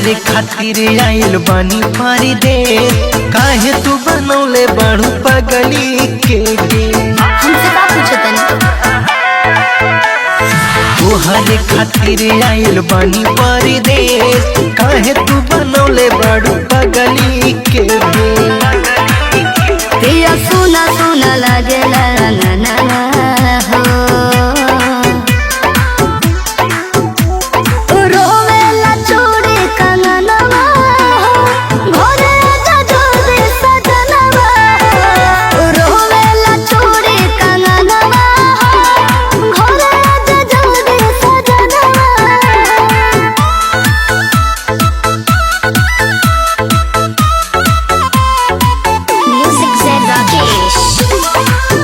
तोहरे खातिर आइल बानी परदेस, काहे तू बनौले बाड़ू पगली के हमसे का पूछतनी? तोहरे खातिर आइल बानी परदेस, काहे तू बनौले बाड़ू पगली के पिया सुना सुना लागेला ना हो, रोवेला चूड़ी कंगनवा घरे जजोदी सजनवा, रोवेला चूड़ी कंगनवा घरे जजोदी सजनवा। Music said Rakesh.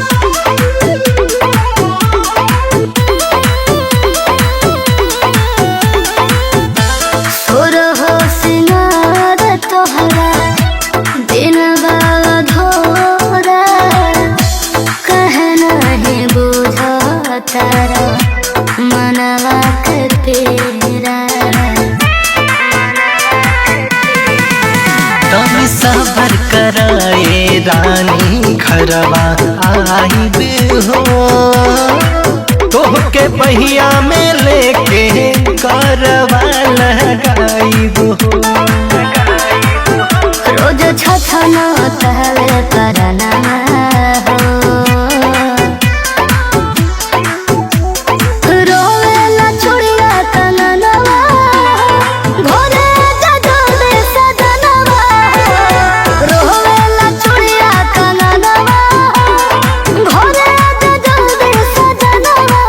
सुर हो सिंगार तोहरा दिन धोरा, कह नहीं बुझतारा मनवा के तेरा। तनी सबर कराए रानी घरवा आइब हो, तोहके पहिया में लेके करवा लगाइब हो। रोज छछना तहवे करना हो, रोवेला चूड़िया कंगनवा घरे जजोदी सजनवा, रोवेला चूड़िया कंगनवा घरे जजोदी सजनवा।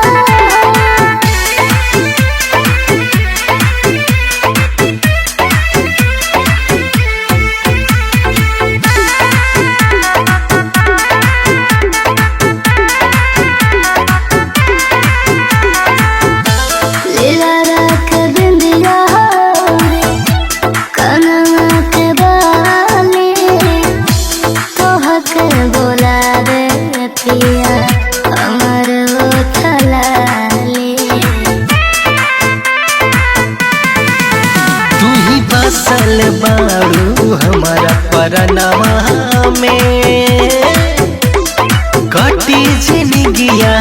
लीला रख बिंदिया रे कनवा के बाली, तोहके बोला रे पिया हमर ओठलाली। तू ही बसल बाड़ू हमारा परनवा में, कटी जिंदगिया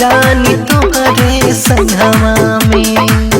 रानी तुम्हारे संगवा में।